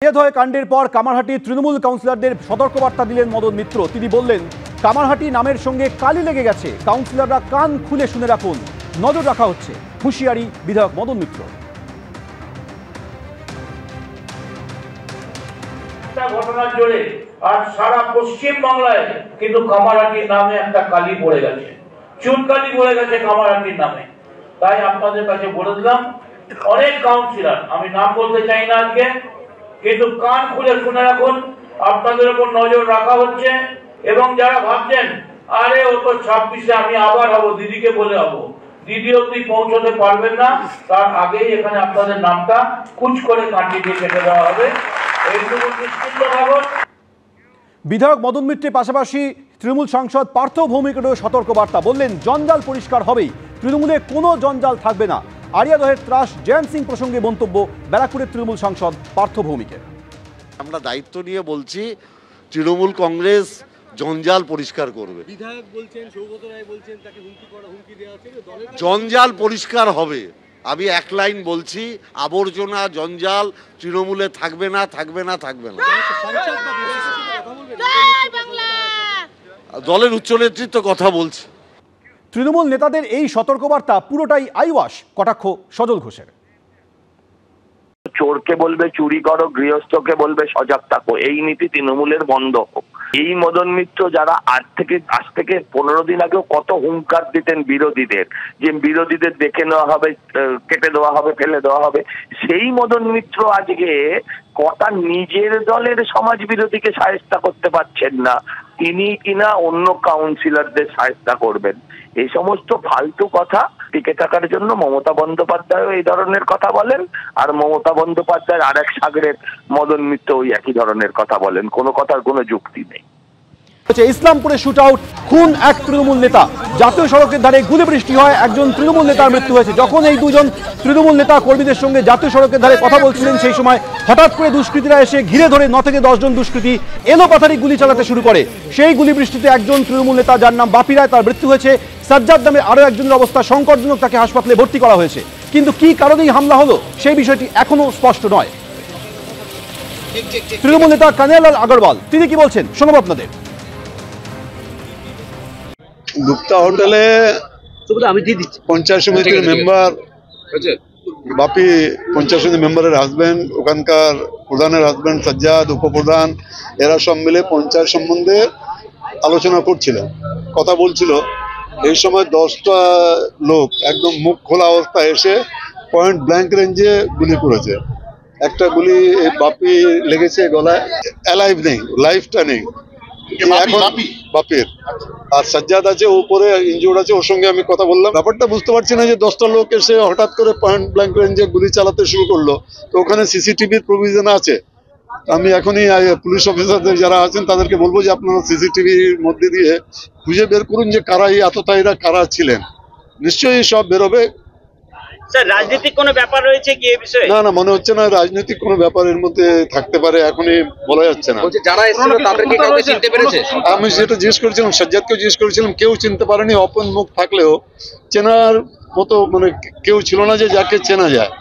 হয় কাণ্ডের পর কামারহাটি তৃণমূল কাউন্সিলরদের সতর্কবার্তা দিলেন মদন মিত্র। তিনি বললেন, কামারহাটি নামের সঙ্গে কালি লেগে গেছে, কাউন্সিলররা কান খুলে শুনে রাখুন, নজর রাখা হচ্ছে। হুঁশিয়ারি বিধায়ক মদন মিত্র। ঘটনার জোরে আর সারা পশ্চিম বাংলায় কিন্তু কামারহাটির নামে একটা কালি পড়ে গেছে, চুনকালি পড়ে গেছে কামারহাটির নামে। তাই আপনাদের কাছে বলে দিলাম, অনেক কাউন্সিলর, আমি নাম বলতে চাই না আজকে, কিন্তু কান খুলে শুনে রাখুন, আপনাদের উপর নজর রাখা হচ্ছে। এবং যারা ভাবছেন আরে ও তো 26-এ আমি আবার হব, দিদিকে বলে হব, দিদি অব্দি পৌঁছতে পারবেন না, তার আগেই এখানে আপনাদের নামটা কুচ করে কাটি দিয়ে কেটে দেওয়া হবে। এইটুকু নিশ্চিন্ত থাকুন। বিধায়ক মদন মিত্রের পাশাপাশি তৃণমূল সাংসদ পার্থ ভৌমিকেরও সতর্কবার্তা। বললেন, জঞ্জাল পরিষ্কার হবেই, তৃণমূলে কোনো জঞ্জাল থাকবে না। আরিয়াদহের ত্রাস জয়ন্ত সিং প্রসঙ্গে মন্তব্য ব্যারাকপুরের তৃণমূল সাংসদ পার্থ ভৌমিকের। আমরা দায়িত্ব নিয়ে বলছি, তৃণমূল কংগ্রেস জঞ্জাল পরিষ্কার করবে। বিধায়ক বলছেন, সৌগত রায় বলছেন, তাকে হুমকি দেওয়া হচ্ছে, জঞ্জাল পরিষ্কার হবে। আমি এক লাইন বলছি, আবর্জনা জঞ্জাল তৃণমূলে থাকবে না, থাকবে না, থাকবে না। দলের উচ্চ নেতৃত্ব কথা বলছে। তৃণমূল নেতাদের এই সতর্কবার্তা পুরোটাই আইওয়াস, কটাক্ষ সজল ঘোষের। চোরকে বলবে চুরি করো, গৃহস্থকে বলবে সজাগ থাকো, এই নীতি তৃণমূলের বন্ধ হোক। এই মদন মিত্র যারা আজ থেকে 15 দিন আগেও কত হুঙ্কার দিতেন বিরোধীদের, যে বিরোধীদের দেখে নেওয়া হবে, কেটে দেওয়া হবে, ফেলে দেওয়া হবে, সেই মদন মিত্র আজকে কটা নিজের দলের সমাজ বিরোধীকে শায়েস্তা করতে পারছেন না, তিনি কিনা অন্য কাউন্সিলরদের শায়েস্তা করবেন। এই সমস্ত ফালতু কথা টিকে থাকার জন্য মমতা বন্দ্যোপাধ্যায় এই ধরনের কথা বলেন, আর মমতা বন্দ্যোপাধ্যায়ের আরেক সাগরের মদন মিত্র ওই একই ধরনের কথা বলেন। কোনো কথার কোনো যুক্তি নেই। ইসলামপুরে শুট আউট, খুন এক তৃণমূল নেতা। জাতীয় সড়কের ধারে গুলি বৃষ্টি হয়, একজন তৃণমূল নেতার মৃত্যু হয়েছে। যখন এই দুজন তৃণমূল নেতা কর্মীদের সঙ্গে জাতীয় সড়কের ধারে কথা বলছিলেন, সেই সময় হঠাৎ করে দুষ্কৃতীরা এসে ঘিরে ধরে 9 থেকে 10 জন দুষ্কৃতী এলোপাথারি গুলি চালাতে শুরু করে। সেই গুলি বৃষ্টিতে একজন তৃণমূল নেতা, যার নাম বাপি রায়, তার মৃত্যু হয়েছে। সাজ্জাদ নামে আরো একজনের অবস্থা সংকটজনক, তাকে হাসপাতালে ভর্তি করা হয়েছে। কিন্তু কি কারণেই হামলা হলো সেই বিষয়টি এখনো স্পষ্ট নয়। তৃণমূল নেতা কানাইলাল আগরওয়াল তিনি কি বলছেন শোনাবো আপনাদের। গুপ্তা হোটেলে পঞ্চায়েত সমিতির মেম্বার বাপি, পঞ্চায়েত সমিতি মেম্বারের হাজবেন্ড, ওখানকার প্রধানের হাজবেন্ড সাজ্জাদ, উপপ্রধান, এরা সব মিলে পঞ্চায়েত সম্বন্ধে আলোচনা করছিলেন, কথা বলছিল। এই সময় 10টা লোক একদম মুখ খোলা অবস্থায় এসে পয়েন্ট ব্ল্যাঙ্ক রেঞ্জে গুলি করেছে। একটা গুলি বাপি লেগেছে গলায়, অ্যালাইভ নেই, লাইফটা নেই এখন বাপির। আর সাজ্জাদ আছে উপরে, ইনজুর্ড আছে, ওর সঙ্গে আমি কথা বললাম। ব্যাপারটা বুঝতে পারছি না যে 10টা লোক এসে হঠাৎ করে পয়েন্ট ব্ল্যাঙ্ক রেঞ্জে গুলি চালাতে শুরু করলো। তো ওখানে সিসিটিভির প্রভিশন আছে। আমি এখনই পুলিশ অফিসারদের যারা আছেন তাদেরকে বলবো যে আপনারা সিসিটিভির মধ্যে দিয়ে খুঁজে বের করুন যে কারা এই আততায়ীরা কারা ছিলেন। নিশ্চয়ই সব বেরোবে। স্যার, রাজনৈতিক কোনো ব্যাপার রয়েছে কি এই বিষয়ে? না, মনে হচ্ছে না রাজনৈতিক কোনো ব্যাপারের মধ্যে থাকতে পারে, এখনই বলা যাচ্ছে না। যারা এসেছিল তাদেরকে কাউকে চিনতে পেরেছে? আমি যেটা জিজ্ঞেস করেছিলাম, সাজ্জাদকেও জিজ্ঞেস করেছিলাম, কেউ চিনতে পারেনি। অপন মুখ থাকলেও চেনার মতো মানে কেউ ছিল না যে যাকে চেনা যায়।